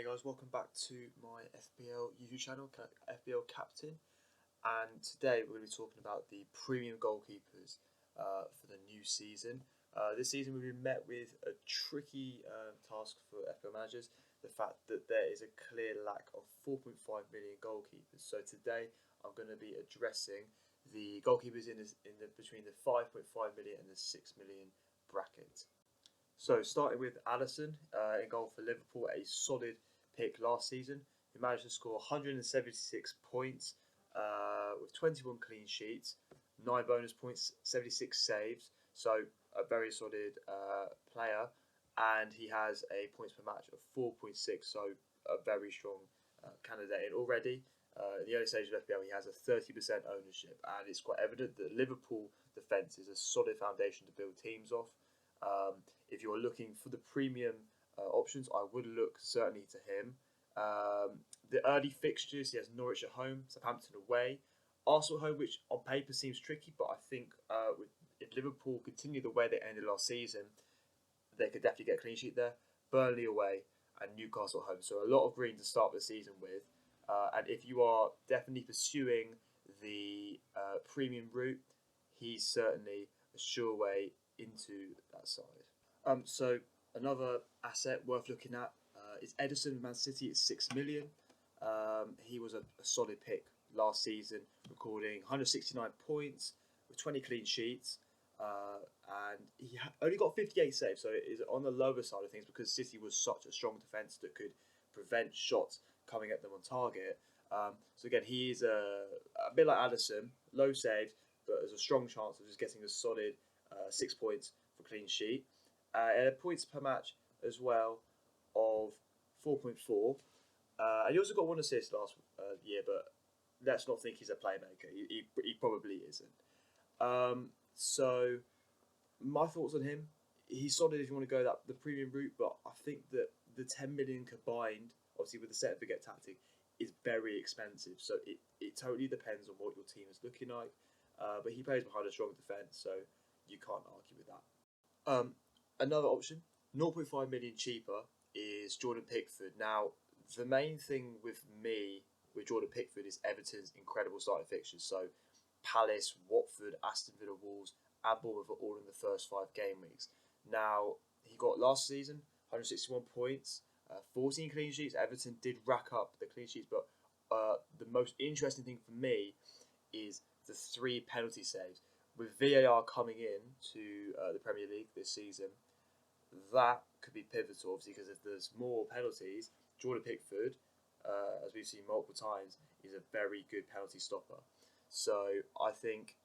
Hey guys, welcome back to my FPL YouTube channel, FPL Captain, and today we're going to be talking about the premium goalkeepers for the new season. This season we've been met with a tricky task for FPL managers, the fact that there is a clear lack of 4.5 million goalkeepers. So today I'm going to be addressing the goalkeepers between the 5.5 million and the 6 million bracket. So starting with Alisson in goal for Liverpool, a solid pick last season. He managed to score 176 points with 21 clean sheets, 9 bonus points, 76 saves. So a very solid player, and he has a points per match of 4.6. So a very strong candidate. And already in the early stages of FPL, he has a 30% ownership, and it's quite evident that Liverpool defence is a solid foundation to build teams off. If you're looking for the premium options, I would look certainly to him. The early fixtures, he has Norwich at home, Southampton away, Arsenal at home, which on paper seems tricky, but I think if Liverpool continue the way they ended last season, they could definitely get a clean sheet there. Burnley away and Newcastle at home, so a lot of green to start the season with. And if you are definitely pursuing the premium route, he's certainly a sure way into that side. So another asset worth looking at is Ederson, Man City at 6 million. He was a solid pick last season, recording 169 points with 20 clean sheets, and he only got 58 saves, so it is on the lower side of things because City was such a strong defence that could prevent shots coming at them on target. So again, he is a bit like Alisson, low saves, but there's a strong chance of just getting a solid 6 points for clean sheet. And points per match as well of 4.4. And he also got 1 assist last year, but let's not think he's a playmaker. He probably isn't. So my thoughts on him: he's solid if you want to go the premium route, but I think that the 10 million combined, obviously with the set and forget tactic, is very expensive. So it totally depends on what your team is looking like. But he plays behind a strong defence, so you can't argue with that. Another option, 0.5 million cheaper, is Jordan Pickford. Now, the main thing with me with Jordan Pickford is Everton's incredible starting fixtures. So Palace, Watford, Aston Villa, Wolves, and Bournemouth are all in the first 5 game weeks. Now, he got last season 161 points, 14 clean sheets. Everton did rack up the clean sheets, but the most interesting thing for me is the 3 penalty saves. With VAR coming in to the Premier League this season, that could be pivotal, obviously, because if there's more penalties, Jordan Pickford, as we've seen multiple times, is a very good penalty stopper. So I think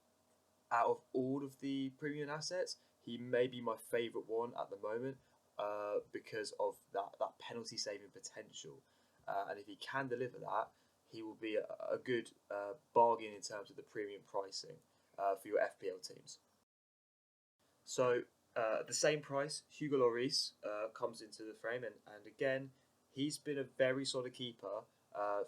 out of all of the premium assets, he may be my favourite one at the moment because of that penalty saving potential. And if he can deliver that, he will be a good bargain in terms of the premium pricing for your FPL teams. So at the same price, Hugo Lloris comes into the frame, and again, he's been a very solid keeper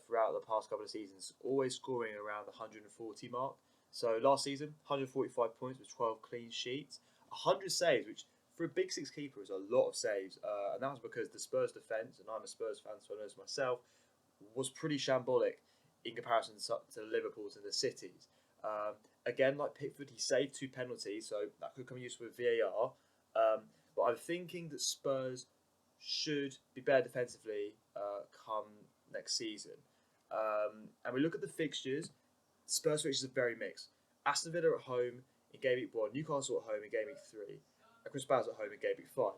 throughout the past couple of seasons, always scoring around the 140 mark. So last season, 145 points with 12 clean sheets, 100 saves, which for a Big Six keeper is a lot of saves, and that was because the Spurs defence, and I'm a Spurs fan, so I know this myself, was pretty shambolic in comparison to Liverpool's and the City's. Again, like Pickford, he saved 2 penalties, so that could come useful with VAR. But I'm thinking that Spurs should be better defensively come next season. And we look at the fixtures. Spurs fixtures are very mixed. Aston Villa at home in game week 1, Newcastle at home in game week 3, and Crystal Palace at home in game week 5.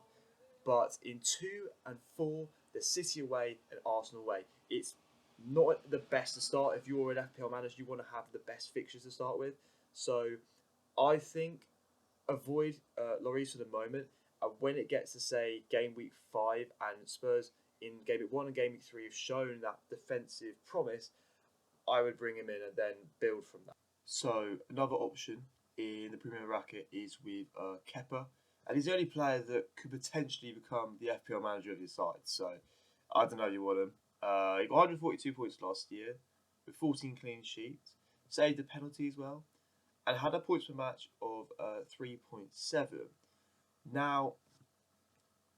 But in 2 and 4, the City away and Arsenal away. It's not the best to start. If you're an FPL manager, you want to have the best fixtures to start with. So I think avoid Lloris for the moment. When it gets to, say, game week 5 and Spurs in game week 1 and game week 3 have shown that defensive promise, I would bring him in and then build from that. So another option in the Premier bracket is with Kepa. And he's the only player that could potentially become the FPL manager of his side. So I don't know if you want him. He got 142 points last year with 14 clean sheets. Saved a penalty as well. And had a points per match of 3.7. Now,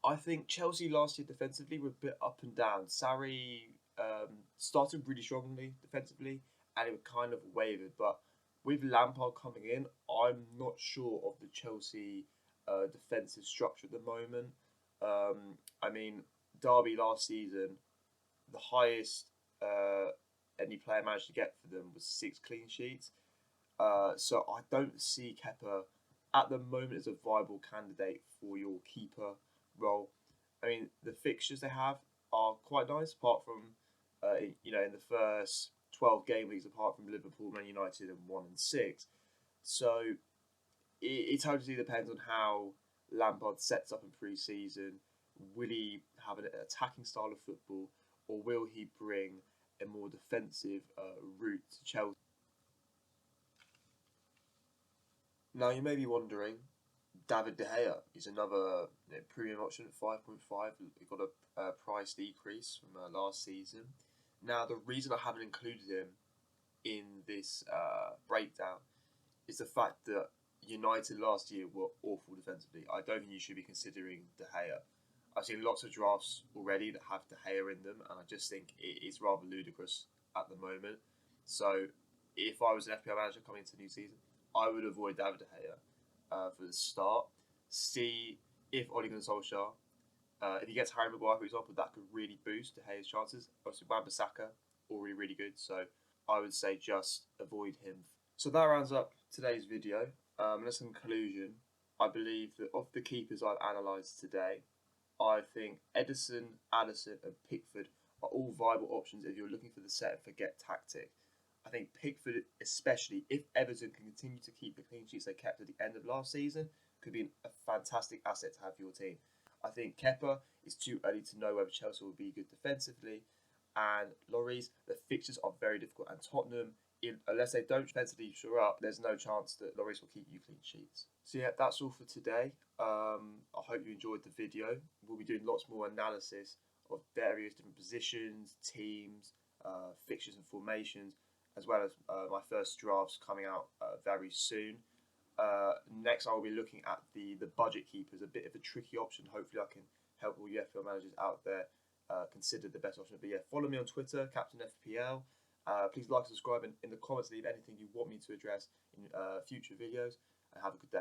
I think Chelsea last year defensively were a bit up and down. Sarri started really strongly defensively, and it kind of wavered. But with Lampard coming in, I'm not sure of the Chelsea defensive structure at the moment. I mean, Derby last season, the highest any player managed to get for them was 6 clean sheets. So I don't see Kepa at the moment as a viable candidate for your keeper role. I mean, the fixtures they have are quite nice, apart from in the first 12 game weeks, apart from Liverpool, Man United, and 1 and 6. So it totally depends on how Lampard sets up in pre-season. Will he have an attacking style of football, or will he bring a more defensive route to Chelsea? Now you may be wondering, David De Gea is another premium option at 5.5. He got a price decrease from last season. Now the reason I haven't included him in this breakdown is the fact that United last year were awful defensively. I don't think you should be considering De Gea. I've seen lots of drafts already that have De Gea in them, and I just think it is rather ludicrous at the moment. So if I was an FPL manager coming into the new season, I would avoid David De Gea for the start. See if Ole Gunnar Solskjaer, if he gets Harry Maguire, for example, that could really boost De Gea's chances. Obviously, Wan-Bissaka, already really good, so I would say just avoid him. So that rounds up today's video. As a conclusion, I believe that of the keepers I've analysed today, I think Edison, Allison, and Pickford are all viable options if you're looking for the set and forget tactic. I think Pickford, especially if Everton can continue to keep the clean sheets they kept at the end of last season, could be a fantastic asset to have for your team. I think Kepa is too early to know whether Chelsea will be good defensively, and Lloris, the fixtures are very difficult, and Tottenham, unless they don't defensively shore up, there's no chance that Lloris will keep you clean sheets. So yeah, that's all for today. I hope you enjoyed the video. We'll be doing lots more analysis of various different positions, teams, fixtures and formations, as well as my first drafts coming out very soon. Next, I will be looking at the budget keepers, a bit of a tricky option. Hopefully, I can help all you FPL managers out there consider the best option. But yeah, follow me on Twitter, Captain FPL. Please like, subscribe, and in the comments leave anything you want me to address in future videos. And have a good day.